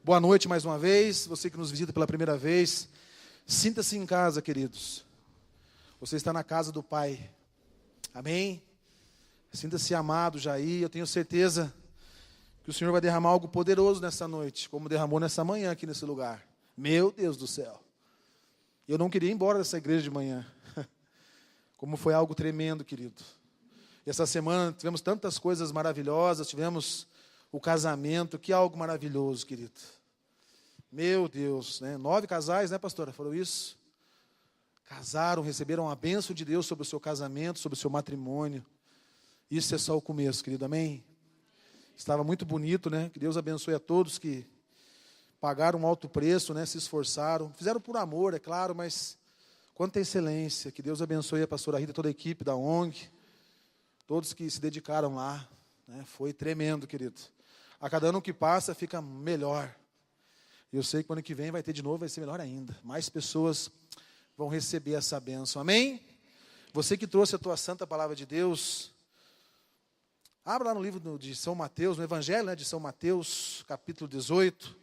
Boa noite mais uma vez, você que nos visita pela primeira vez. Sinta-se em casa, queridos. Você está na casa do Pai. Amém? Sinta-se amado já aí. Eu tenho certeza que o Senhor vai derramar algo poderoso nessa noite, como derramou nessa manhã aqui nesse lugar. Meu Deus do céu. Eu não queria ir embora dessa igreja de manhã. Como foi algo tremendo, querido. E essa semana tivemos tantas coisas maravilhosas, tivemos o casamento, que algo maravilhoso, querido. Meu Deus, né? 9 casais, né, pastora? Foram isso? Casaram, receberam a bênção de Deus sobre o seu casamento, sobre o seu matrimônio. Isso é só o começo, querido, amém? Estava muito bonito, né? Que Deus abençoe a todos que pagaram um alto preço, né? Se esforçaram. Fizeram por amor, é claro, mas quanta excelência. Que Deus abençoe a pastora Rita, toda a equipe da ONG, todos que se dedicaram lá. Né? Foi tremendo, querido. A cada ano que passa, fica melhor. E eu sei que ano que vem vai ter de novo, vai ser melhor ainda. Mais pessoas vão receber essa bênção. Amém? Você que trouxe a tua santa palavra de Deus, abra lá no livro de São Mateus, no Evangelho, né, de São Mateus, capítulo 18.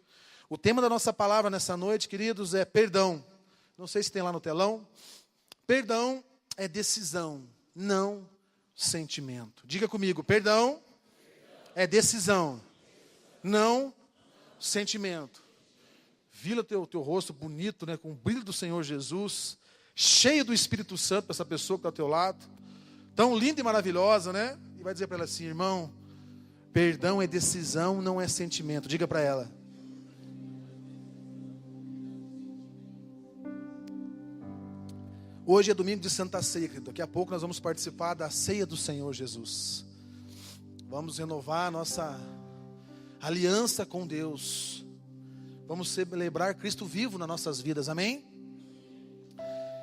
O tema da nossa palavra nessa noite, queridos, é perdão. Não sei se tem lá no telão. Perdão é decisão, não sentimento. Diga comigo, perdão é decisão, não sentimento. Vira teu rosto bonito, né, com o brilho do Senhor Jesus, cheio do Espírito Santo para essa pessoa que está ao teu lado, tão linda e maravilhosa, né? E vai dizer para ela assim, irmão, perdão é decisão, não é sentimento. Diga para ela. Hoje é domingo de Santa Ceia, querido. Daqui a pouco nós vamos participar da ceia do Senhor Jesus. Vamos renovar a nossa aliança com Deus. Vamos celebrar Cristo vivo nas nossas vidas, amém?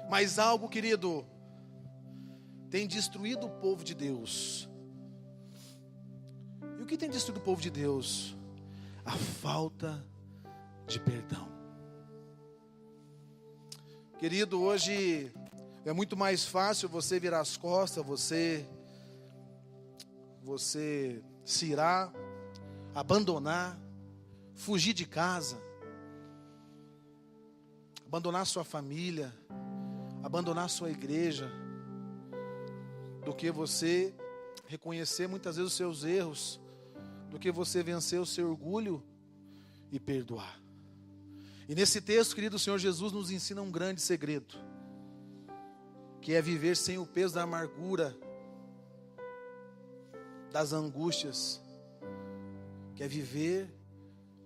Mas algo, querido, tem destruído o povo de Deus. E o que tem destruído o povo de Deus? A falta de perdão. Querido, hoje é muito mais fácil você virar as costas, você se irar, abandonar, fugir de casa, abandonar sua família, abandonar sua igreja, do que você reconhecer muitas vezes os seus erros, do que você vencer o seu orgulho e perdoar. E nesse texto, querido, o Senhor Jesus nos ensina um grande segredo, que é viver sem o peso da amargura, das angústias, que é viver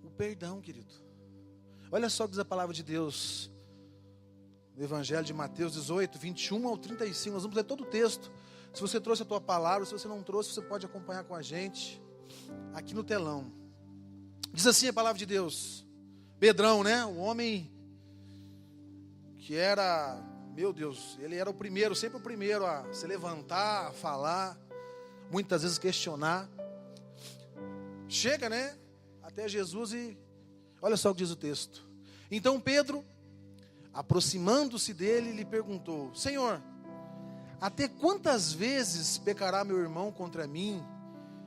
o perdão, querido. Olha só o que diz a palavra de Deus, no Evangelho de Mateus 18, 21 ao 35, nós vamos ler todo o texto. Se você trouxe a tua palavra, se você não trouxe, você pode acompanhar com a gente, aqui no telão. Diz assim a palavra de Deus, Pedrão, né, o homem que era, meu Deus, ele era o primeiro, sempre o primeiro a se levantar, a falar, muitas vezes questionar. Chega, né, até Jesus e olha só o que diz o texto. Então Pedro, aproximando-se dele, lhe perguntou, Senhor, até quantas vezes pecará meu irmão contra mim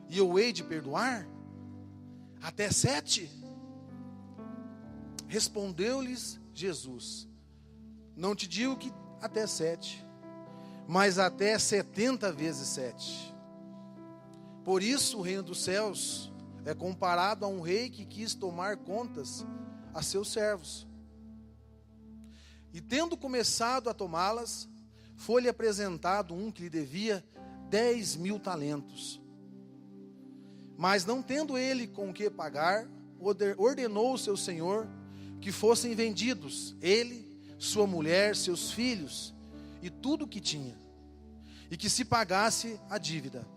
e eu hei de perdoar? Até 7? Respondeu-lhes Jesus, não te digo que até 7, mas até 70 vezes 7. Por isso o reino dos céus é comparado a um rei que quis tomar contas a seus servos. E tendo começado a tomá-las, foi-lhe apresentado um que lhe devia 10.000 talentos. Mas não tendo ele com que pagar, ordenou o seu senhor que fossem vendidos, ele, sua mulher, seus filhos e tudo o que tinha, e que se pagasse a dívida.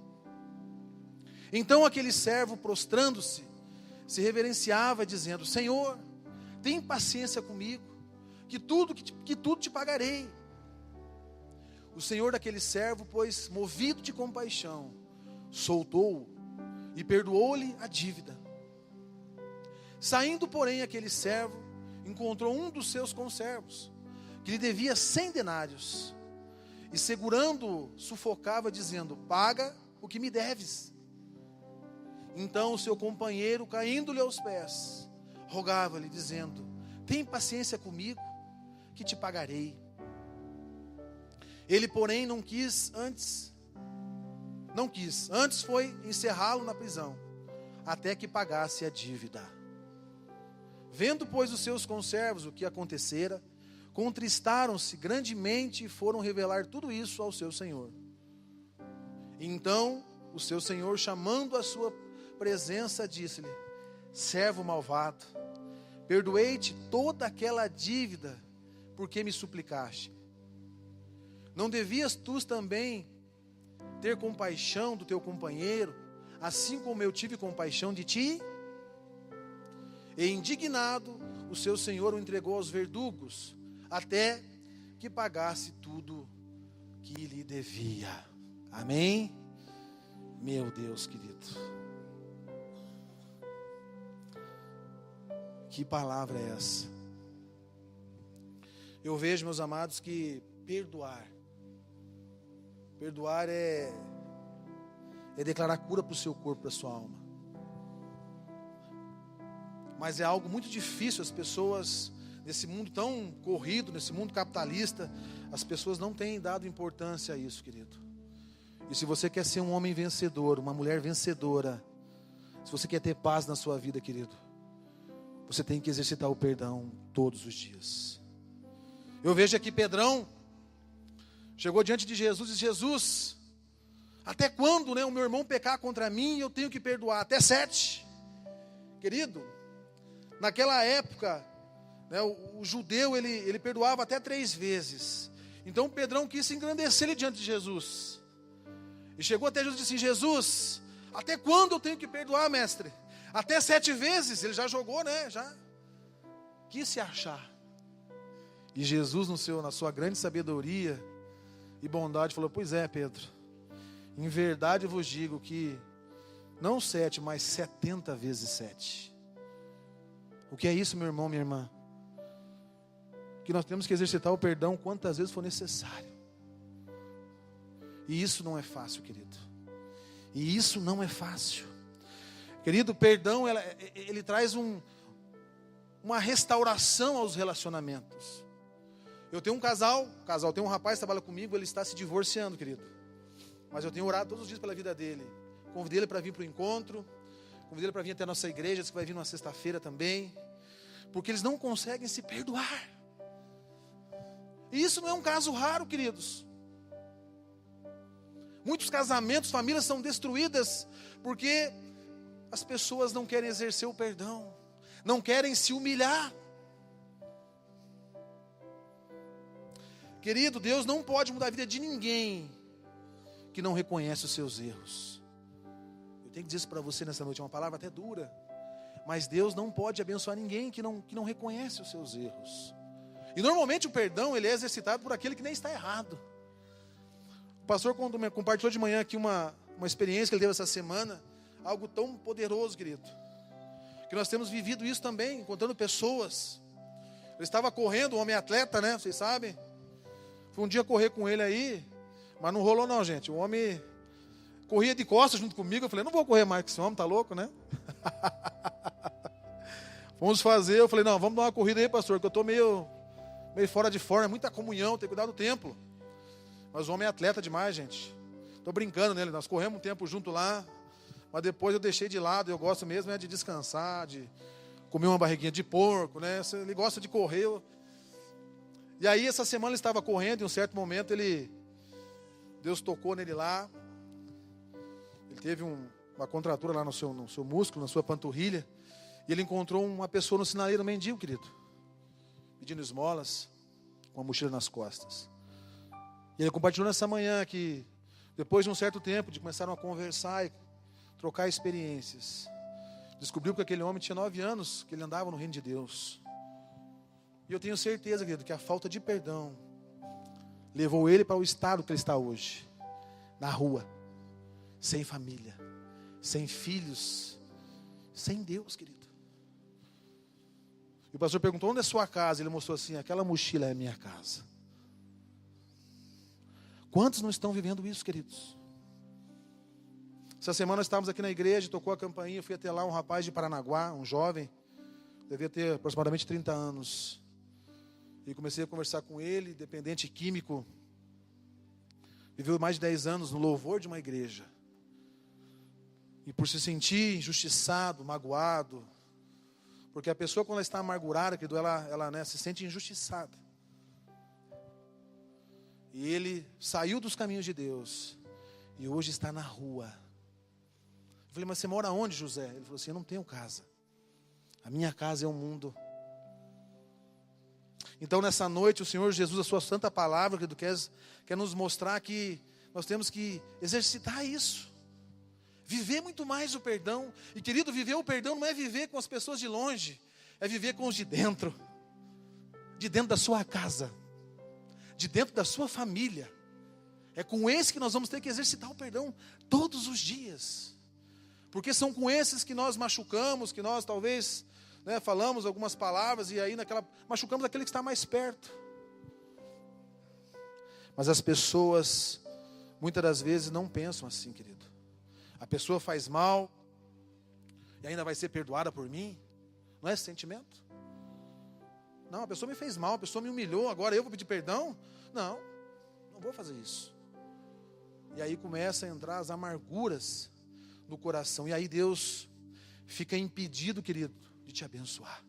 Então aquele servo, prostrando-se, se reverenciava, dizendo, Senhor, tem paciência comigo, que tudo te pagarei. O senhor daquele servo, pois, movido de compaixão, soltou-o e perdoou-lhe a dívida. Saindo, porém, aquele servo, encontrou um dos seus conservos, que lhe devia 100 denários, e segurando-o, sufocava, dizendo, paga o que me deves. Então o seu companheiro, caindo-lhe aos pés, rogava-lhe, dizendo: tem paciência comigo, que te pagarei. Ele, porém, não quis, antes foi encerrá-lo na prisão, até que pagasse a dívida. Vendo, pois, os seus conservos o que acontecera, contristaram-se grandemente e foram revelar tudo isso ao seu senhor. Então, o seu senhor, chamando a sua presença, disse-lhe: servo malvado, perdoei-te toda aquela dívida, porque me suplicaste. Não devias tu também ter compaixão do teu companheiro, assim como eu tive compaixão de ti? E indignado, o seu senhor o entregou aos verdugos, até que pagasse tudo que lhe devia. Amém? Meu Deus querido, que palavra é essa? Eu vejo, meus amados, que perdoar é declarar cura para o seu corpo, para a sua alma. Mas é algo muito difícil. As pessoas, nesse mundo tão corrido, nesse mundo capitalista, as pessoas não têm dado importância a isso, querido. E se você quer ser um homem vencedor, uma mulher vencedora, se você quer ter paz na sua vida, querido, você tem que exercitar o perdão todos os dias. Eu vejo aqui Pedrão chegou diante de Jesus e disse: Jesus, até quando, o meu irmão pecar contra mim e eu tenho que perdoar? Até 7. Querido, naquela época, o judeu, ele perdoava até 3 vezes. Então Pedrão quis se engrandecer ali diante de Jesus. E chegou até Jesus e disse: Jesus, até quando eu tenho que perdoar, mestre? Até 7 vezes? Ele já jogou, já quis se achar. E Jesus, na sua grande sabedoria e bondade, falou: pois é, Pedro, em verdade eu vos digo que não 7, mas 70 vezes 7. O que é isso, meu irmão, minha irmã? Que nós temos que exercitar o perdão quantas vezes for necessário. E isso não é fácil, querido. E isso não é fácil. Querido, o perdão, ele traz uma restauração aos relacionamentos. Eu tenho um casal tem um rapaz que trabalha comigo, ele está se divorciando, querido. Mas eu tenho orado todos os dias pela vida dele. Convidei ele para vir para o encontro. Convidei ele para vir até a nossa igreja, que vai vir numa sexta-feira também. Porque eles não conseguem se perdoar. E isso não é um caso raro, queridos. Muitos casamentos, famílias são destruídas porque as pessoas não querem exercer o perdão, não querem se humilhar. Querido, Deus não pode mudar a vida de ninguém que não reconhece os seus erros. Eu tenho que dizer isso para você nessa noite, é uma palavra até dura, mas Deus não pode abençoar ninguém que não reconhece os seus erros. E normalmente o perdão, ele é exercitado por aquele que nem está errado. O pastor compartilhou de manhã aqui uma experiência que ele teve essa semana, algo tão poderoso, querido, que nós temos vivido isso também, encontrando pessoas. Ele estava correndo, um homem atleta, vocês sabem. Fui um dia correr com ele aí, mas não rolou não, gente. O homem corria de costas junto comigo. Eu falei: não vou correr mais com esse homem, tá louco, né? Fomos fazer, eu falei: não, vamos dar uma corrida aí, pastor, que eu estou meio fora de forma, é muita comunhão, tem que cuidar do templo. Mas o homem é atleta demais, gente. Estou brincando nele, nós corremos um tempo junto lá, mas depois eu deixei de lado. Eu gosto mesmo de descansar, de comer uma barriguinha de porco, Ele gosta de correr. E aí essa semana ele estava correndo, e em um certo momento Deus tocou nele lá. Ele teve uma contratura lá no seu músculo, na sua panturrilha. E ele encontrou uma pessoa no sinaleiro, um mendigo, querido, pedindo esmolas, com a mochila nas costas. E ele compartilhou nessa manhã que, depois de um certo tempo, de começaram a conversar e trocar experiências, descobriu que aquele homem tinha 9 anos, que ele andava no reino de Deus. E eu tenho certeza, querido, que a falta de perdão levou ele para o estado que ele está hoje. Na rua, sem família, sem filhos, sem Deus, querido. E o pastor perguntou: onde é a sua casa? Ele mostrou assim: aquela mochila é a minha casa. Quantos não estão vivendo isso, queridos? Essa semana nós estávamos aqui na igreja, tocou a campainha, fui até lá, um rapaz de Paranaguá, um jovem, devia ter aproximadamente 30 anos. E comecei a conversar com ele, dependente químico. Viveu mais de 10 anos no louvor de uma igreja. E por se sentir injustiçado, magoado, porque a pessoa quando ela está amargurada, querido, ela se sente injustiçada. E ele saiu dos caminhos de Deus e hoje está na rua. Eu falei, mas você mora onde, José? Ele falou assim, eu não tenho casa. A minha casa é o mundo. Então nessa noite o Senhor Jesus, a sua santa palavra, querido, quer nos mostrar que nós temos que exercitar isso. Viver muito mais o perdão. E querido, viver o perdão não é viver com as pessoas de longe, é viver com os de dentro da sua casa, de dentro da sua família. É com esse que nós vamos ter que exercitar o perdão todos os dias. Porque são com esses que nós machucamos, que nós talvez, falamos algumas palavras e aí machucamos aquele que está mais perto. Mas as pessoas, muitas das vezes, não pensam assim, querido. A pessoa faz mal e ainda vai ser perdoada por mim. Não é esse sentimento? Não, a pessoa me fez mal, a pessoa me humilhou, agora eu vou pedir perdão? Não vou fazer isso. E aí começa a entrar as amarguras no coração. E aí Deus fica impedido, querido, de te abençoar.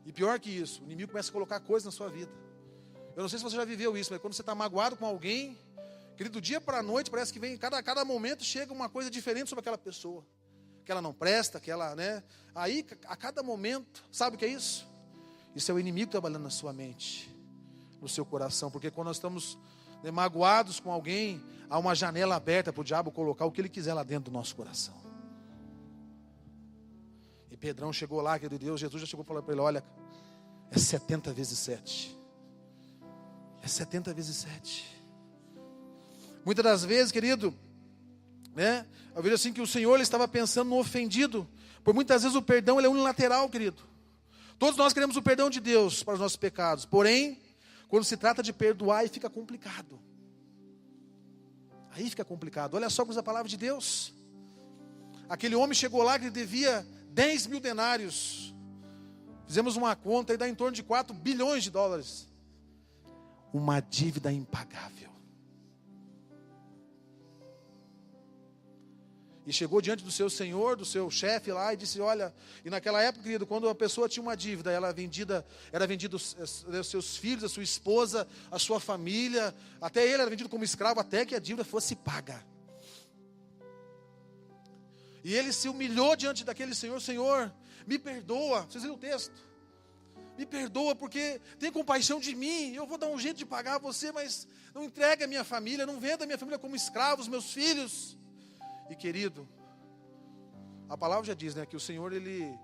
E pior que isso, o inimigo começa a colocar coisas na sua vida. Eu não sei se você já viveu isso, mas quando você está magoado com alguém, querido, do dia para a noite, parece que vem, cada momento chega uma coisa diferente sobre aquela pessoa. Que ela não presta, que ela, Aí, a cada momento, sabe o que é isso? Isso é o inimigo trabalhando na sua mente, no seu coração. Porque quando nós estamos magoados com alguém, há uma janela aberta para o diabo colocar o que ele quiser lá dentro do nosso coração. E Pedrão chegou lá, querido Deus, Jesus já chegou e falou para ele, olha, é 70 vezes 7. É 70 vezes 7. Muitas das vezes, querido, eu vejo assim que o Senhor ele estava pensando no ofendido. Por muitas vezes o perdão ele é unilateral, querido. Todos nós queremos o perdão de Deus para os nossos pecados. Porém, quando se trata de perdoar, aí fica complicado. Aí fica complicado. Olha só com a palavra de Deus. Aquele homem chegou lá que ele devia 10 mil denários. Fizemos uma conta e dá em torno de 4 bilhões de dólares. Uma dívida impagável. E chegou diante do seu senhor, do seu chefe lá e disse, olha, e naquela época, querido, quando a pessoa tinha uma dívida, era vendido os seus filhos, a sua esposa, a sua família, até ele era vendido como escravo, até que a dívida fosse paga. E ele se humilhou diante daquele senhor, Senhor, me perdoa, vocês viram o texto? Me perdoa porque tem compaixão de mim, eu vou dar um jeito de pagar você, mas não entregue a minha família, não venda a minha família como escravos, meus filhos. E querido, a palavra já diz, que o Senhor, ele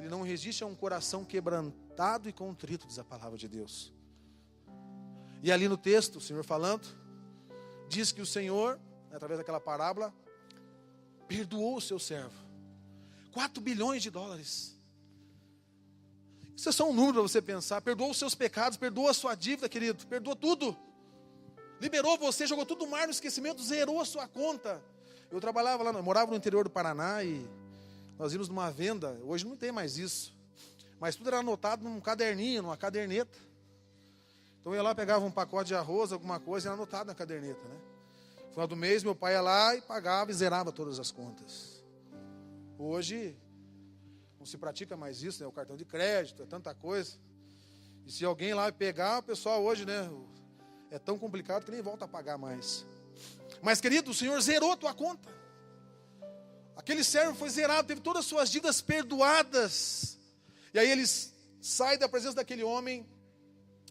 não resiste a um coração quebrantado e contrito, diz a palavra de Deus. E ali no texto, o Senhor falando, diz que o Senhor, através daquela parábola, perdoou o seu servo. 4 bilhões de dólares. Isso é só um número para você pensar. Perdoou os seus pecados, perdoou a sua dívida, querido, perdoou tudo. Liberou você, jogou tudo no mar no esquecimento, zerou a sua conta. Eu trabalhava lá, eu morava no interior do Paraná e nós íamos numa venda, hoje não tem mais isso, mas tudo era anotado num caderninho, numa caderneta. Então eu ia lá, pegava um pacote de arroz, alguma coisa, e era anotado na caderneta, No final do mês, meu pai ia lá e pagava e zerava todas as contas. Hoje, não se pratica mais isso, o cartão de crédito, é tanta coisa. E se alguém lá pegar, o pessoal hoje, é tão complicado que nem volta a pagar mais. Mas, querido, o Senhor zerou a tua conta. Aquele servo foi zerado, teve todas as suas dívidas perdoadas. E aí ele sai da presença daquele homem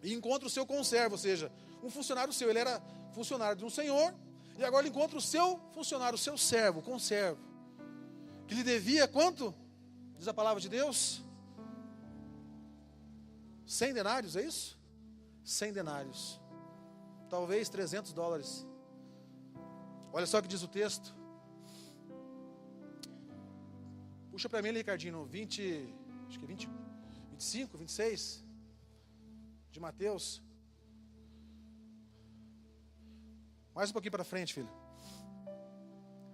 e encontra o seu conservo, ou seja, um funcionário seu. Ele era funcionário de um senhor e agora ele encontra o seu funcionário, o seu servo, o conservo, que lhe devia quanto? Diz a palavra de Deus? 100 denários, é isso? 100 denários. Talvez 300 dólares. Olha só o que diz o texto. Puxa para mim, Ricardinho, 25, 26 de Mateus. Mais um pouquinho para frente, filho.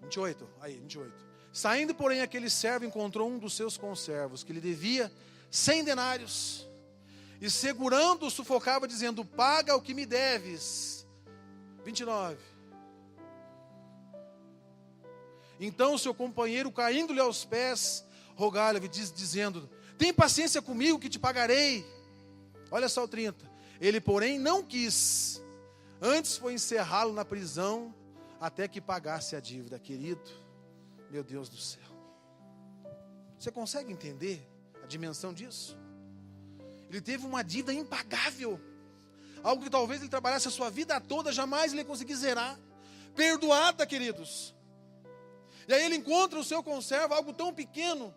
28, aí, 28. Saindo, porém, aquele servo encontrou um dos seus conservos, que lhe devia 100 denários, e segurando-o, sufocava, dizendo: paga o que me deves. 29. Então seu companheiro, caindo-lhe aos pés, rogar-lhe, dizendo: tem paciência comigo que te pagarei. Olha só o 30. Ele, porém, não quis, antes foi encerrá-lo na prisão, até que pagasse a dívida. Querido, meu Deus do céu, você consegue entender a dimensão disso? Ele teve uma dívida impagável, algo que talvez ele trabalhasse a sua vida toda, jamais ele ia conseguir zerar, perdoada, queridos. E aí ele encontra o seu conservo, algo tão pequeno,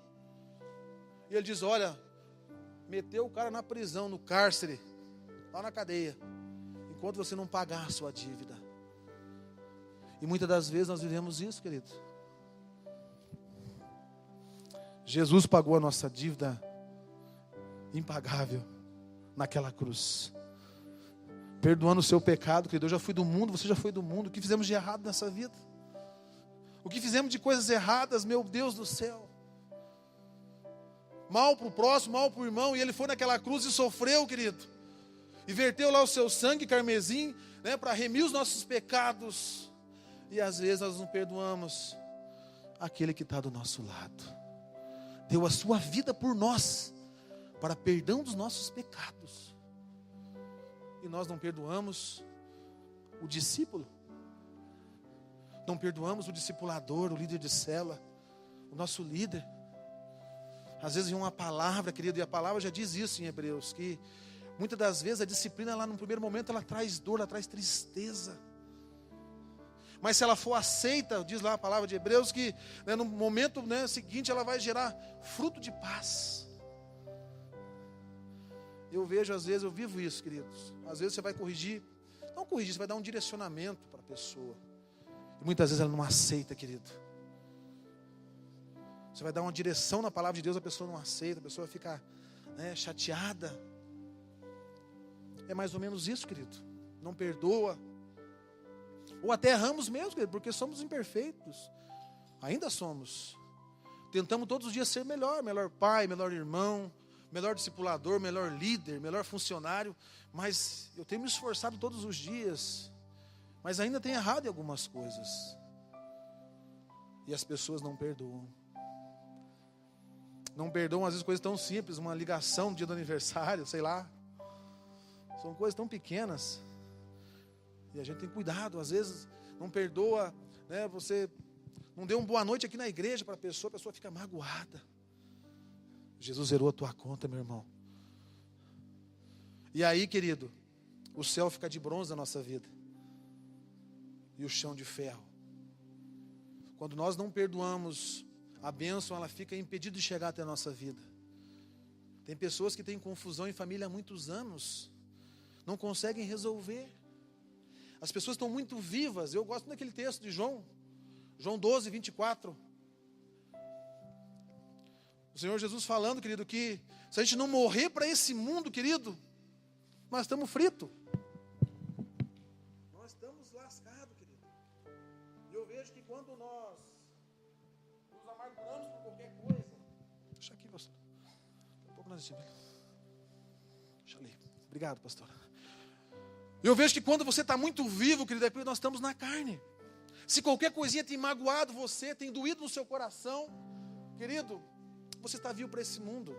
e ele diz: olha, meteu o cara na prisão, no cárcere, lá na cadeia, enquanto você não pagar a sua dívida. E muitas das vezes nós vivemos isso, querido. Jesus pagou a nossa dívida impagável naquela cruz, perdoando o seu pecado, querido. Eu já fui do mundo, você já foi do mundo. O que fizemos de errado nessa vida? O que fizemos de coisas erradas, meu Deus do céu? Mal para o próximo, mal para o irmão. E ele foi naquela cruz e sofreu, querido, e verteu lá o seu sangue carmesim, né, para remir os nossos pecados. E às vezes nós não perdoamos aquele que está do nosso lado. Deu a sua vida por nós, para perdão dos nossos pecados. E nós não perdoamos o discípulo, não perdoamos o discipulador, o líder de célula, o nosso líder. Às vezes vem uma palavra, querido, e a palavra já diz isso em Hebreus, que muitas das vezes a disciplina lá no primeiro momento ela traz dor, ela traz tristeza. Mas se ela for aceita, diz lá a palavra de Hebreus, que, né, no momento, né, seguinte ela vai gerar fruto de paz. Eu vejo, às vezes, eu vivo isso, queridos. Às vezes você vai corrigir, não corrigir, você vai dar um direcionamento para a pessoa. E muitas vezes ela não aceita, querido. Você vai dar uma direção na palavra de Deus, a pessoa não aceita, a pessoa fica, né, chateada. É mais ou menos isso, querido. Não perdoa. Ou até erramos mesmo, querido, porque somos imperfeitos. Ainda somos. Tentamos todos os dias ser melhor, melhor pai, melhor irmão, melhor discipulador, melhor líder, melhor funcionário. Mas eu tenho me esforçado todos os dias. Mas ainda tenho errado em algumas coisas. E as pessoas não perdoam. Não perdoam às vezes coisas tão simples, uma ligação no dia do aniversário, sei lá. São coisas tão pequenas. E a gente tem cuidado, às vezes não perdoa, né? Você não deu uma boa noite aqui na igreja para a pessoa fica magoada. Jesus zerou a tua conta, meu irmão. E aí, querido, o céu fica de bronze na nossa vida. E o chão de ferro. Quando nós não perdoamos, a bênção ela fica impedida de chegar até a nossa vida. Tem pessoas que têm confusão em família há muitos anos, não conseguem resolver. As pessoas estão muito vivas. Eu gosto daquele texto de João 12, 24. O Senhor Jesus falando, querido, que se a gente não morrer para esse mundo, querido, nós estamos fritos. Nós estamos lascados, querido. E eu vejo que quando nós nos amarguramos por qualquer coisa. Deixa aqui, pastor. Daqui a pouco nós decimos. Deixa ali. Obrigado, pastor. Eu vejo que quando você está muito vivo, querido, é porque nós estamos na carne. Se qualquer coisinha tem magoado você, tem doído no seu coração, querido, você está vivo para esse mundo.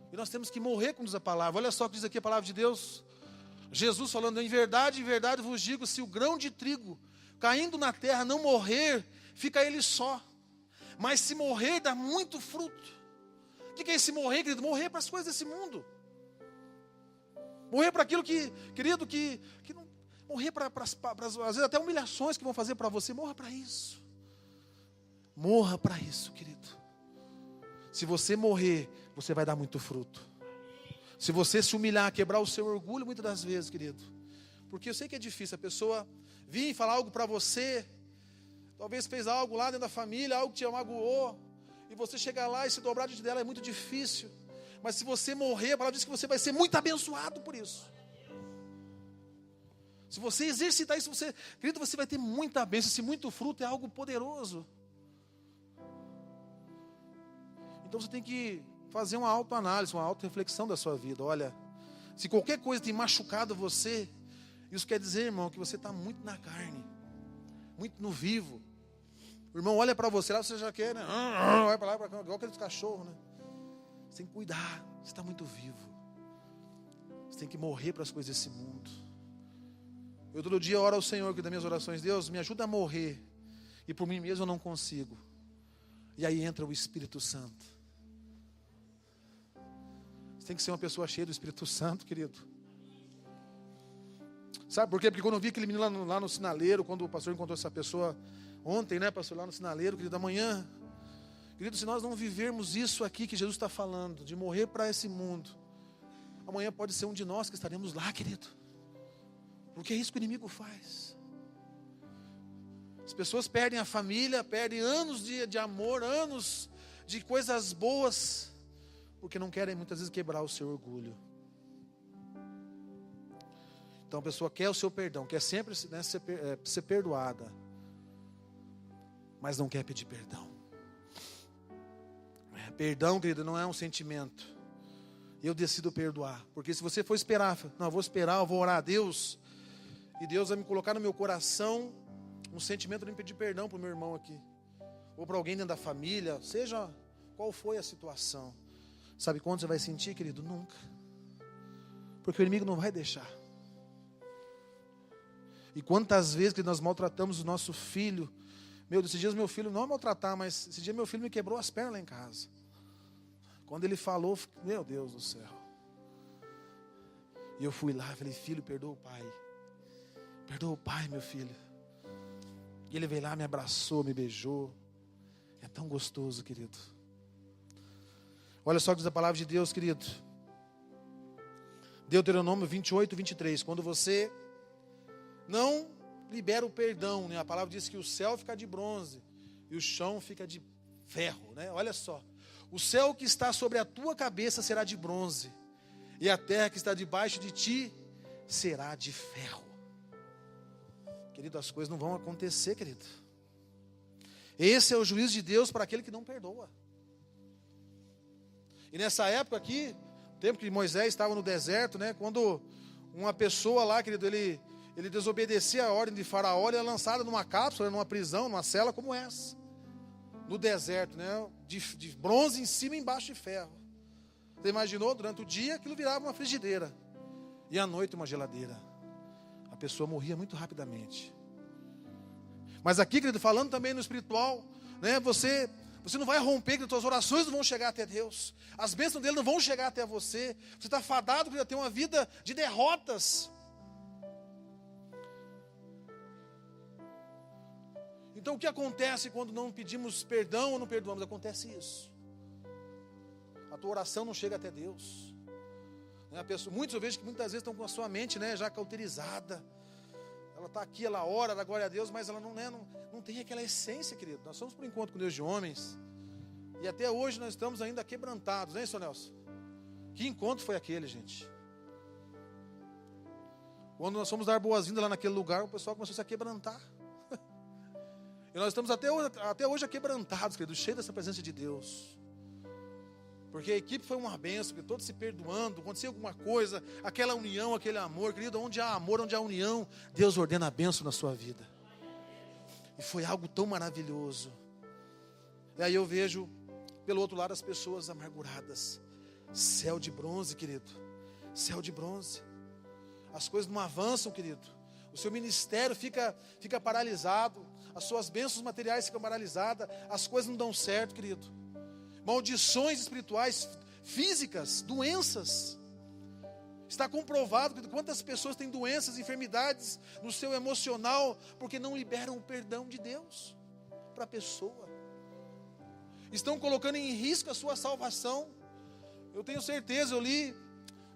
E nós temos que morrer, como diz a palavra. Olha só o que diz aqui a palavra de Deus. Jesus falando: em verdade vos digo, se o grão de trigo caindo na terra não morrer, fica ele só. Mas se morrer, dá muito fruto. O que é esse morrer, querido? Morrer para as coisas desse mundo. Morrer para aquilo que, querido, que não, morrer para às vezes até humilhações que vão fazer para você. Morra para isso. Morra para isso, querido. Se você morrer, você vai dar muito fruto. Se você se humilhar, quebrar o seu orgulho, muitas das vezes, querido. Porque eu sei que é difícil a pessoa vir falar algo para você. Talvez fez algo lá dentro da família, algo que te magoou. E você chegar lá e se dobrar diante dela é muito difícil. Mas se você morrer, a palavra diz que você vai ser muito abençoado por isso. Se você exercitar isso, querido, você vai ter muita bênção. Esse muito fruto é algo poderoso. Então você tem que fazer uma autoanálise, uma autorreflexão da sua vida. Olha, se qualquer coisa tem machucado você, isso quer dizer, irmão, que você está muito na carne, muito no vivo. O irmão olha para você, lá você já quer, né? Vai para lá, para cá, igual aqueles cachorros, né? Você tem que cuidar, você está muito vivo. Você tem que morrer para as coisas desse mundo. Eu todo dia oro ao Senhor, que das minhas orações, Deus, me ajuda a morrer. E por mim mesmo eu não consigo. E aí entra o Espírito Santo. Você tem que ser uma pessoa cheia do Espírito Santo, querido. Sabe por quê? Porque quando eu vi aquele menino lá no sinaleiro, quando o pastor encontrou essa pessoa ontem, né, pastor, lá no sinaleiro, querido, amanhã, querido, se nós não vivermos isso aqui que Jesus está falando, de morrer para esse mundo, amanhã pode ser um de nós que estaremos lá, querido. Porque é isso que o inimigo faz. As pessoas perdem a família, perdem anos de amor, anos de coisas boas, porque não querem muitas vezes quebrar o seu orgulho. Então a pessoa quer o seu perdão, quer sempre, né, ser perdoada, mas não quer pedir perdão. Perdão, querido, não é um sentimento. Eu decido perdoar, porque se você for esperar, não, eu vou esperar, eu vou orar a Deus, e Deus vai me colocar no meu coração um sentimento de pedir perdão para o meu irmão aqui, ou para alguém dentro da família, seja qual foi a situação. Sabe quando você vai sentir, querido? Nunca. Porque o inimigo não vai deixar. E quantas vezes que nós maltratamos o nosso filho. Meu Deus, esses dias meu filho, não maltratar, mas esse dia meu filho me quebrou as pernas lá em casa. Quando ele falou, meu Deus do céu. E eu fui lá e falei, filho, perdoa o pai. Perdoa o pai, meu filho. E ele veio lá, me abraçou, me beijou. É tão gostoso, querido. Olha só o que diz a palavra de Deus, querido. Deuteronômio 28, 23. Quando você não libera o perdão, né? A palavra diz que o céu fica de bronze e o chão fica de ferro, né? Olha só. O céu que está sobre a tua cabeça será de bronze, e a terra que está debaixo de ti será de ferro. Querido, as coisas não vão acontecer, querido. Esse é o juízo de Deus para aquele que não perdoa. E nessa época aqui, tempo que Moisés estava no deserto, né? Quando uma pessoa lá, querido, ele desobedecia a ordem de Faraó, ele é lançado numa cápsula, numa prisão, numa cela como essa. No deserto, né? De bronze em cima e embaixo de ferro. Você imaginou? Durante o dia aquilo virava uma frigideira. E à noite uma geladeira. A pessoa morria muito rapidamente. Mas aqui, querido, falando também no espiritual, né? Você não vai romper, que as suas orações não vão chegar até Deus. As bênçãos dele não vão chegar até você. Você está fadado para ter uma vida de derrotas. Então o que acontece quando não pedimos perdão ou não perdoamos? Acontece isso. A tua oração não chega até Deus. Muitos eu vejo que muitas vezes estão com a sua mente, né, já cauterizada. Ela está aqui, ela ora, dá glória a Deus, mas ela não tem aquela essência, querido. Nós somos por encontro com Deus de homens. E até hoje nós estamos ainda quebrantados, né, Sr. Nelson? Que encontro foi aquele, gente? Quando nós fomos dar boas-vindas lá naquele lugar, o pessoal começou a se quebrantar. E nós estamos até hoje aquebrantados, querido, cheios dessa presença de Deus. Porque a equipe foi uma bênção, porque todos se perdoando, aconteceu alguma coisa, aquela união, aquele amor, querido, onde há amor, onde há união, Deus ordena a bênção na sua vida. E foi algo tão maravilhoso. E aí eu vejo, pelo outro lado, as pessoas amarguradas. Céu de bronze, querido. Céu de bronze. As coisas não avançam, querido. O seu ministério fica paralisado. As suas bênçãos materiais ficam paralisadas. As coisas não dão certo, querido. Maldições espirituais, físicas, doenças. Está comprovado que quantas pessoas têm doenças, enfermidades no seu emocional, porque não liberam o perdão de Deus para a pessoa. Estão colocando em risco a sua salvação. Eu tenho certeza, eu li,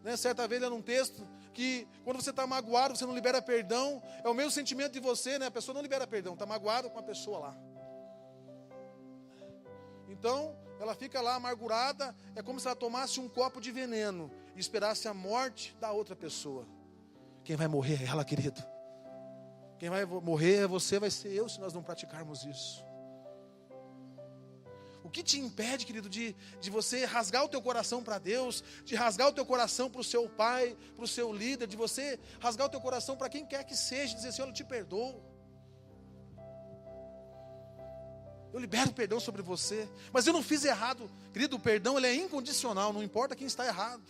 né, certa vez lendo um texto, que quando você está magoado, você não libera perdão, é o mesmo sentimento de você, né? A pessoa não libera perdão, está magoado com a pessoa lá. Então, ela fica lá amargurada, é como se ela tomasse um copo de veneno e esperasse a morte da outra pessoa. Quem vai morrer é ela, querido. Quem vai morrer é você, vai ser eu, se nós não praticarmos isso. O que te impede, querido, de você rasgar o teu coração para Deus, de rasgar o teu coração para o seu pai, para o seu líder, de você rasgar o teu coração para quem quer que seja, dizer assim, eu te perdoo. Eu libero perdão sobre você, mas eu não fiz errado. Querido, o perdão ele é incondicional, não importa quem está errado.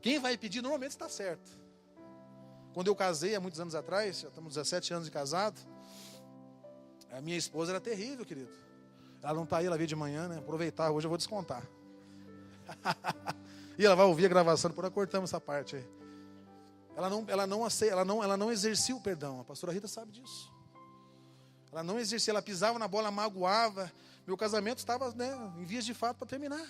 Quem vai pedir normalmente está certo. Quando eu casei há muitos anos atrás, já estamos 17 anos de casado, a minha esposa era terrível, querido. Ela não está aí, ela veio de manhã, né? Aproveitar, hoje eu vou descontar. E ela vai ouvir a gravação, depois nós cortamos essa parte aí. Ela não exercia o perdão, a pastora Rita sabe disso. Ela não exercia, ela pisava na bola, magoava. Meu casamento estava, né, em vias de fato para terminar.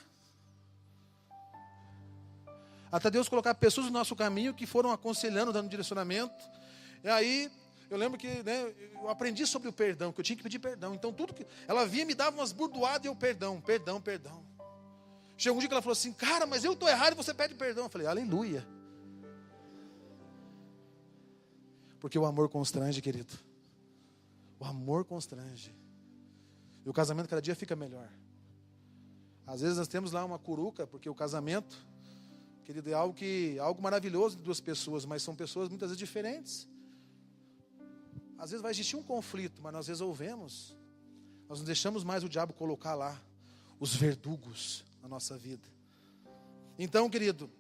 Até Deus colocar pessoas no nosso caminho que foram aconselhando, dando direcionamento. E aí, eu lembro que, né, eu aprendi sobre o perdão, que eu tinha que pedir perdão. Então, tudo que ela via me dava umas burdoadas e eu, perdão. Chegou um dia que ela falou assim, cara, mas eu estou errado e você pede perdão. Eu falei, aleluia. Porque o amor constrange, querido. O amor constrange. E o casamento cada dia fica melhor. Às vezes nós temos lá uma curuca, porque o casamento, querido, é algo maravilhoso de duas pessoas, mas são pessoas muitas vezes diferentes. Às vezes vai existir um conflito, mas nós resolvemos. Nós não deixamos mais o diabo colocar lá os verdugos na nossa vida. Então, querido,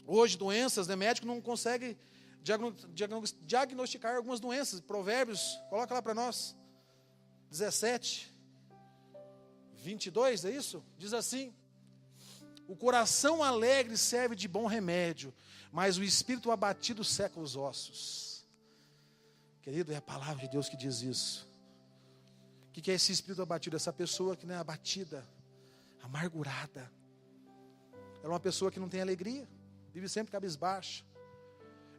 hoje doenças, né, médico não consegue diagnosticar algumas doenças. Provérbios, coloca lá para nós, 17, 22, é isso? Diz assim, o coração alegre serve de bom remédio, mas o espírito abatido seca os ossos. Querido, é a palavra de Deus que diz isso. O que é esse espírito abatido? Essa pessoa que não é abatida, amargurada. Ela é uma pessoa que não tem alegria, vive sempre cabisbaixa.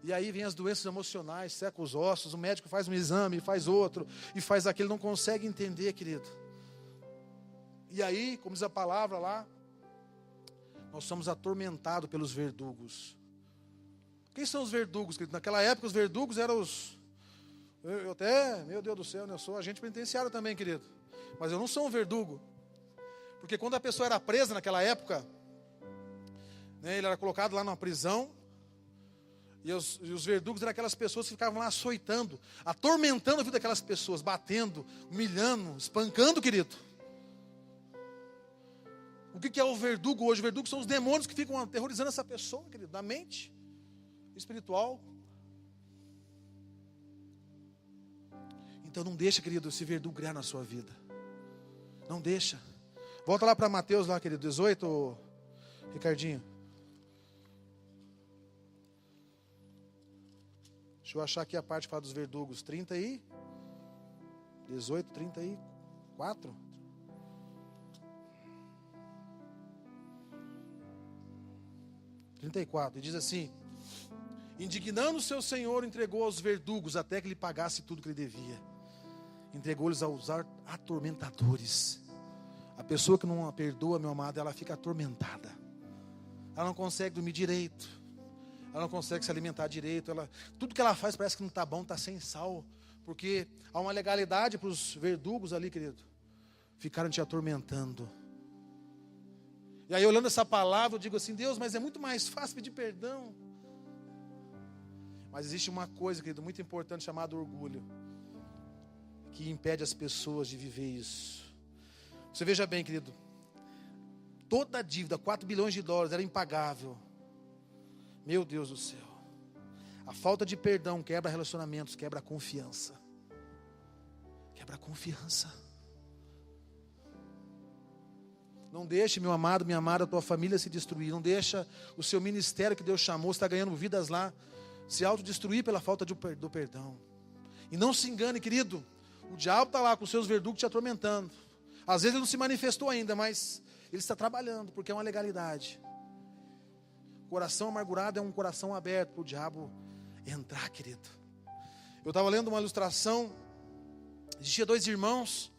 E aí vem as doenças emocionais, seca os ossos, o médico faz um exame, faz outro, e faz aquilo, não consegue entender, querido. E aí, como diz a palavra lá, nós somos atormentados pelos verdugos. Quem são os verdugos, querido? Naquela época os verdugos eram os... Eu até, meu Deus do céu, eu sou agente penitenciário também, querido. Mas eu não sou um verdugo. Porque quando a pessoa era presa naquela época, né, ele era colocado lá numa prisão, e os verdugos eram aquelas pessoas que ficavam lá açoitando, atormentando a vida daquelas pessoas, batendo, humilhando, espancando, querido. O que é o verdugo hoje? O verdugo são os demônios que ficam aterrorizando essa pessoa, querido, da mente espiritual. Então não deixa, querido, esse verdugo criar na sua vida. Não deixa. Volta lá para Mateus, lá, querido, 18, Ricardinho. Deixa eu achar aqui a parte que fala dos verdugos. 18, 34. E diz assim: indignando o seu senhor, entregou aos verdugos até que lhe pagasse tudo que lhe devia. Entregou-lhes aos atormentadores. A pessoa que não a perdoa, meu amado, ela fica atormentada. Ela não consegue dormir direito. Ela não consegue se alimentar direito. Tudo que ela faz parece que não está bom, está sem sal. Porque há uma legalidade para os verdugos ali, querido. Ficaram te atormentando. E aí, olhando essa palavra, eu digo assim, Deus, mas é muito mais fácil pedir perdão. Mas existe uma coisa, querido, muito importante, chamada orgulho, que impede as pessoas de viver isso. Você veja bem, querido, toda a dívida, 4 bilhões de dólares, era impagável. Meu Deus do céu. A falta de perdão quebra relacionamentos, quebra a confiança. Quebra a confiança. Não deixe, meu amado, minha amada, a tua família se destruir. Não deixa o seu ministério que Deus chamou, você está ganhando vidas lá, se autodestruir pela falta do perdão. E não se engane, querido, o diabo está lá com os seus verdugos te atormentando. Às vezes ele não se manifestou ainda, mas ele está trabalhando, porque é uma legalidade. Coração amargurado é um coração aberto para o diabo entrar, querido. Eu estava lendo uma ilustração, existia 2 irmãos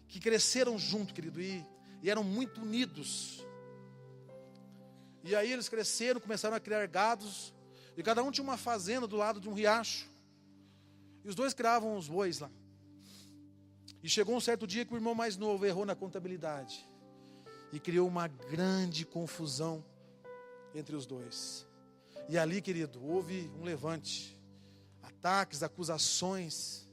que cresceram junto, querido, e eram muito unidos. E aí eles cresceram, começaram a criar gados, e cada um tinha uma fazenda do lado de um riacho. E os 2 criavam os bois lá. E chegou um certo dia que o irmão mais novo errou na contabilidade. E criou uma grande confusão entre os dois. E ali, querido, houve um levante. Ataques, acusações.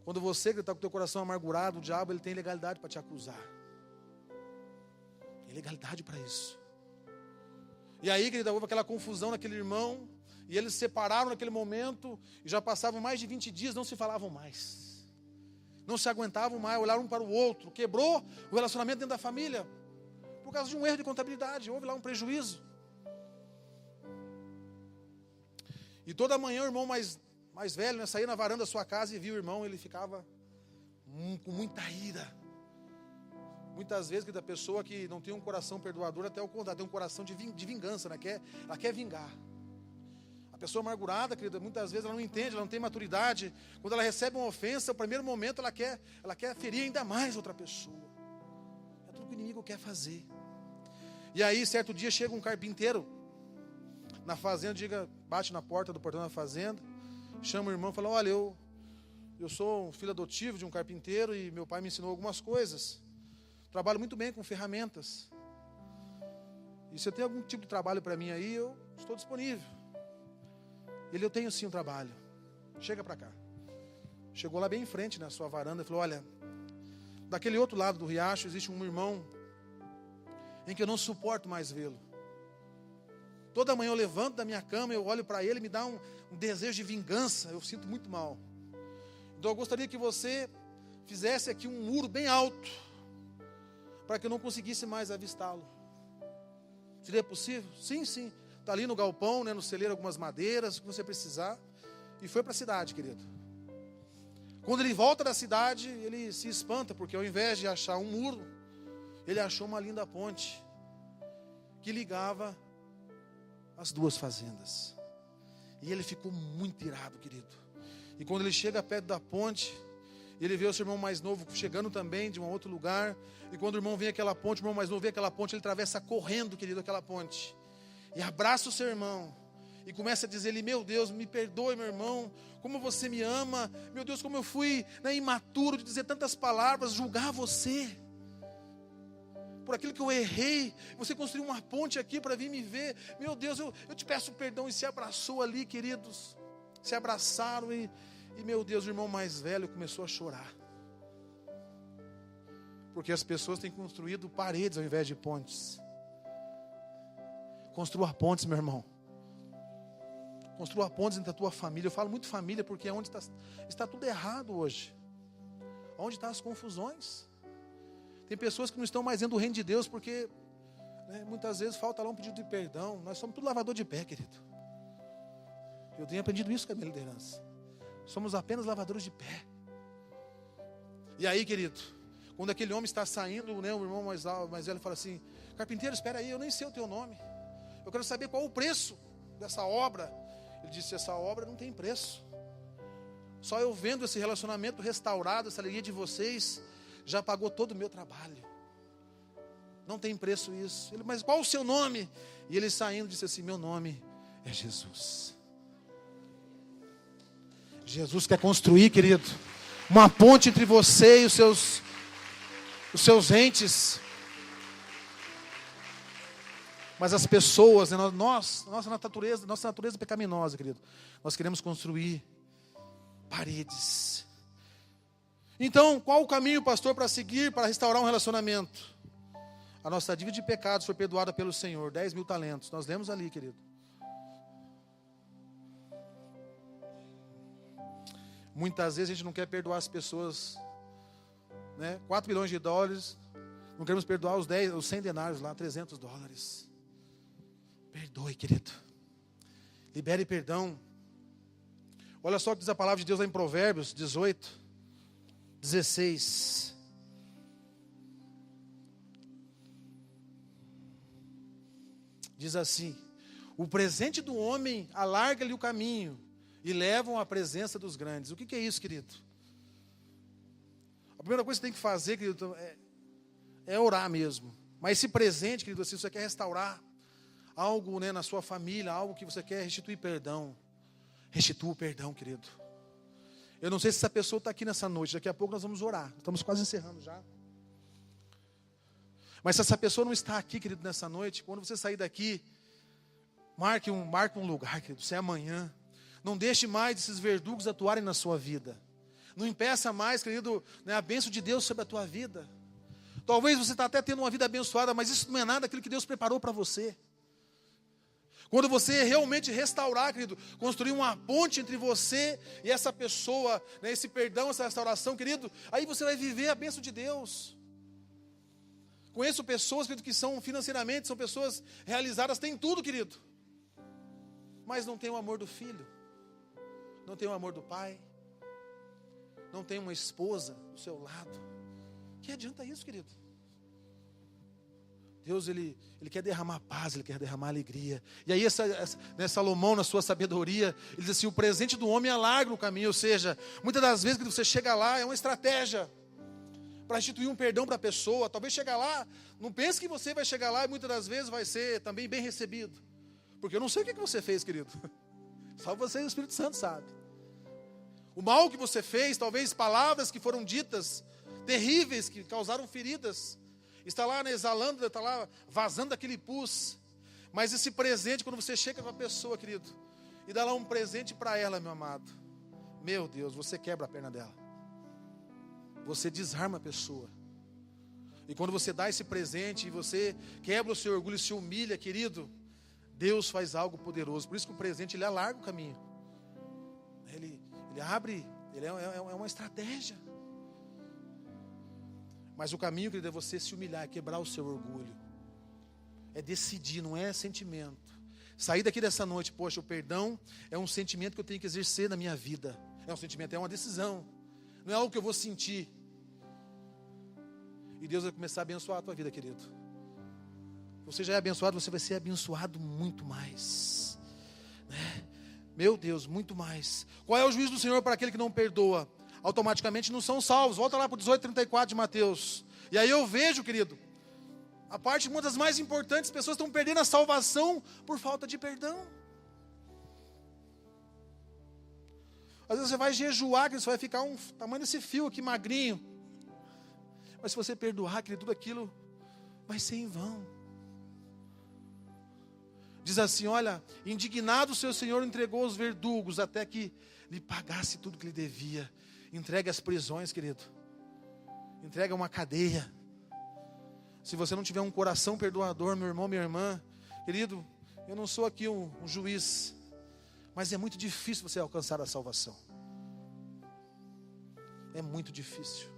Quando você está com o teu coração amargurado, o diabo ele tem legalidade para te acusar. Tem legalidade para isso. E aí, querido, houve aquela confusão naquele irmão. E eles se separaram naquele momento. E já passavam mais de 20 dias, não se falavam mais. Não se aguentavam mais, olharam um para o outro. Quebrou o relacionamento dentro da família. Por causa de um erro de contabilidade. Houve lá um prejuízo. E toda manhã o irmão mais velho, né, saía na varanda da sua casa e via o irmão. Ele ficava com muita ira. Muitas vezes, que a pessoa que não tem um coração perdoador, até o contrário, tem um coração de vingança, né? Ela quer vingar. A pessoa amargurada, querida, muitas vezes ela não entende, ela não tem maturidade. Quando ela recebe uma ofensa, no primeiro momento ela quer ferir ainda mais outra pessoa. É tudo que o inimigo quer fazer. E aí, certo dia, chega um carpinteiro na fazenda, bate na porta do portão da fazenda, chama o irmão e fala: olha, eu sou um filho adotivo de um carpinteiro e meu pai me ensinou algumas coisas. Trabalho muito bem com ferramentas. E se eu tenho algum tipo de trabalho para mim aí, eu estou disponível. Eu tenho sim um trabalho. Chega para cá. Chegou lá bem em frente, na sua varanda, e falou: olha, daquele outro lado do riacho existe um irmão em que eu não suporto mais vê-lo. Toda manhã eu levanto da minha cama, eu olho para ele, me dá um desejo de vingança, eu sinto muito mal. Então eu gostaria que você fizesse aqui um muro bem alto, para que eu não conseguisse mais avistá-lo. Seria possível? Sim, sim. Está ali no galpão, né, no celeiro, algumas madeiras, o que você precisar. E foi para a cidade, querido. Quando ele volta da cidade, ele se espanta, porque ao invés de achar um muro, ele achou uma linda ponte que ligava as duas fazendas. E ele ficou muito irado, querido. E quando ele chega perto da ponte, ele vê o seu irmão mais novo chegando também de um outro lugar. E quando o irmão vê aquela ponte, o irmão mais novo vê aquela ponte, ele atravessa correndo, querido, aquela ponte. E abraça o seu irmão. E começa a dizer-lhe: meu Deus, me perdoe, meu irmão, como você me ama. Meu Deus, como eu fui, né, imaturo de dizer tantas palavras, julgar você. Por aquilo que eu errei. Você construiu uma ponte aqui para vir me ver. Meu Deus, eu te peço perdão. E se abraçou ali, queridos. Se abraçaram e meu Deus, o irmão mais velho começou a chorar. Porque as pessoas têm construído paredes ao invés de pontes. Construa pontes, meu irmão. Construa pontes entre a tua família. Eu falo muito família porque é onde está tudo errado hoje. Onde estão as confusões. Tem pessoas que não estão mais indo do reino de Deus porque, né, muitas vezes falta lá um pedido de perdão. Nós somos tudo lavador de pé, querido. Eu tenho aprendido isso com a minha liderança. Somos apenas lavadores de pé. E aí, querido, quando aquele homem está saindo, né, o irmão mais velho fala assim: carpinteiro, espera aí, eu nem sei o teu nome. Eu quero saber qual o preço dessa obra. Ele disse: essa obra não tem preço. Só eu vendo esse relacionamento restaurado, essa alegria de vocês, já pagou todo o meu trabalho. Não tem preço isso. Ele: mas qual o seu nome? E ele saindo disse assim: meu nome é Jesus. Jesus quer construir, querido, uma ponte entre você e os seus entes. Mas as pessoas, né, nossa natureza pecaminosa, querido, nós queremos construir paredes. Então, qual o caminho, pastor, para seguir, para restaurar um relacionamento? A nossa dívida de pecados foi perdoada pelo Senhor, 10.000 talentos. Nós lemos ali, querido. Muitas vezes a gente não quer perdoar as pessoas, né? 4 milhões de dólares, não queremos perdoar os 100 denários lá, 300 dólares. Perdoe, querido. Libere perdão. Olha só o que diz a palavra de Deus lá em Provérbios 18, 16. Diz assim: o presente do homem alarga-lhe o caminho e levam à presença dos grandes. O que é isso, querido? A primeira coisa que você tem que fazer, querido, é orar mesmo. Mas esse presente, querido, se você quer restaurar algo, né, na sua família, algo que você quer restituir perdão, restitua o perdão, querido. Eu não sei se essa pessoa está aqui nessa noite. Daqui a pouco nós vamos orar. Estamos quase encerrando já. Mas se essa pessoa não está aqui, querido, nessa noite, quando você sair daqui, marque um lugar, querido. Se é amanhã. Não deixe mais esses verdugos atuarem na sua vida. Não impeça mais, querido, né, a bênção de Deus sobre a tua vida. Talvez você está até tendo uma vida abençoada, mas isso não é nada daquilo que Deus preparou para você. Quando você realmente restaurar, querido, construir uma ponte entre você e essa pessoa, né, esse perdão, essa restauração, querido, aí você vai viver a bênção de Deus. Conheço pessoas, querido, que são financeiramente, são pessoas realizadas, têm tudo, querido, mas não tem o amor do filho, não tem o amor do pai, não tem uma esposa do seu lado. Que adianta isso, querido? Deus, Ele quer derramar paz, Ele quer derramar alegria. E aí Salomão, na sua sabedoria, ele diz assim, o presente do homem é largo no caminho. Ou seja, muitas das vezes que você chega lá, é uma estratégia para instituir um perdão para a pessoa. Talvez chegar lá, não pense que você vai chegar lá e muitas das vezes vai ser também bem recebido. Porque eu não sei o que você fez, querido. Só você e o Espírito Santo sabe. O mal que você fez, talvez palavras que foram ditas, terríveis, que causaram feridas, está lá, né, exalando, está lá vazando aquele pus. Mas esse presente, quando você chega com a pessoa, querido, e dá lá um presente para ela, meu amado, meu Deus, você quebra a perna dela. Você desarma a pessoa. E quando você dá esse presente e você quebra o seu orgulho e se humilha, querido, Deus faz algo poderoso. Por isso que o presente, ele alarga o caminho. Ele abre, ele é uma estratégia. Mas o caminho, querido, é você se humilhar, é quebrar o seu orgulho. É decidir, não é sentimento. Sair daqui dessa noite, poxa, o perdão é um sentimento que eu tenho que exercer na minha vida. É um sentimento, é uma decisão. Não é algo que eu vou sentir. E Deus vai começar a abençoar a tua vida, querido. Você já é abençoado, você vai ser abençoado muito mais. Né? Meu Deus, muito mais. Qual é o juízo do Senhor para aquele que não perdoa? Automaticamente não são salvos. Volta lá para o 18:34 de Mateus. E aí eu vejo, querido, a parte, uma das mais importantes, pessoas estão perdendo a salvação por falta de perdão. Às vezes você vai jejuar, querido, você vai ficar um tamanho desse fio aqui, magrinho. Mas se você perdoar, querido, tudo aquilo vai ser em vão. Diz assim, olha, indignado o seu senhor entregou os verdugos até que lhe pagasse tudo que lhe devia. Entregue as prisões, querido. Entrega uma cadeia. Se você não tiver um coração perdoador, meu irmão, minha irmã, querido, eu não sou aqui um juiz, mas é muito difícil você alcançar a salvação. É muito difícil.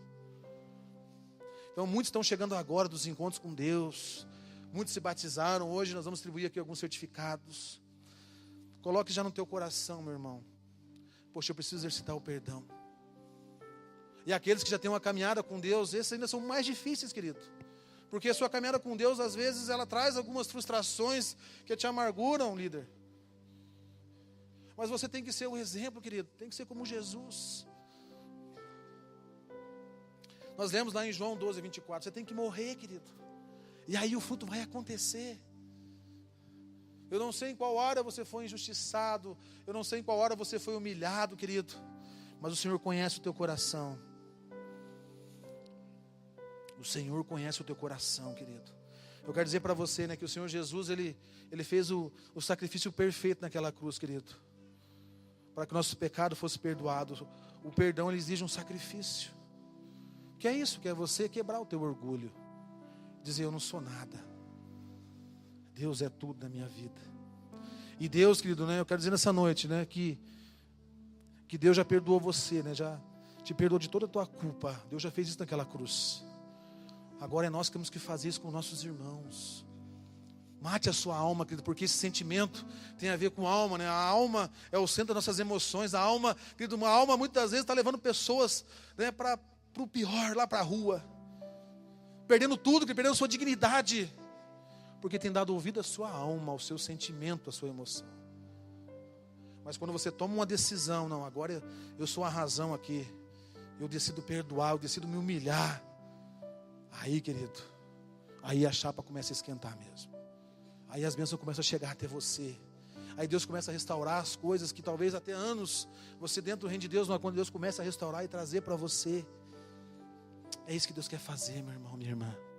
Então muitos estão chegando agora dos encontros com Deus. Muitos se batizaram. Hoje nós vamos distribuir aqui alguns certificados. Coloque já no teu coração, meu irmão. Poxa, eu preciso exercitar o perdão. E aqueles que já têm uma caminhada com Deus, esses ainda são mais difíceis, querido. Porque a sua caminhada com Deus, às vezes, ela traz algumas frustrações que te amarguram, líder. Mas você tem que ser o exemplo, querido. Tem que ser como Jesus. Nós lemos lá em João 12:24. Você tem que morrer, querido. E aí o fruto vai acontecer. Eu não sei em qual hora você foi injustiçado. Eu não sei em qual hora você foi humilhado, querido. Mas o Senhor conhece o teu coração. O Senhor conhece o teu coração, querido. Eu quero dizer para você, né, que o Senhor Jesus, Ele fez o sacrifício perfeito naquela cruz, querido. Para que nosso pecado fosse perdoado. O perdão, ele exige um sacrifício. Que é isso? Que é você quebrar o teu orgulho. Dizer, eu não sou nada. Deus é tudo na minha vida. E Deus, querido, né, eu quero dizer nessa noite, né, que Deus já perdoou você, né, já te perdoou de toda a tua culpa. Deus já fez isso naquela cruz. Agora é nós que temos que fazer isso com nossos irmãos. Mate a sua alma, querido, porque esse sentimento tem a ver com a alma, né? A alma é o centro das nossas emoções. A alma, querido, uma alma muitas vezes está levando pessoas, né, para o pior, lá para a rua. Perdendo tudo, perdendo sua dignidade. Porque tem dado ouvido à sua alma, ao seu sentimento, à sua emoção. Mas quando você toma uma decisão, não, agora eu sou a razão aqui. Eu decido perdoar, eu decido me humilhar. Aí, querido, aí a chapa começa a esquentar mesmo. Aí as bênçãos começam a chegar até você. Aí Deus começa a restaurar as coisas que talvez até anos você dentro do reino de Deus, mas quando Deus começa a restaurar e trazer para você. É isso que Deus quer fazer, meu irmão, minha irmã.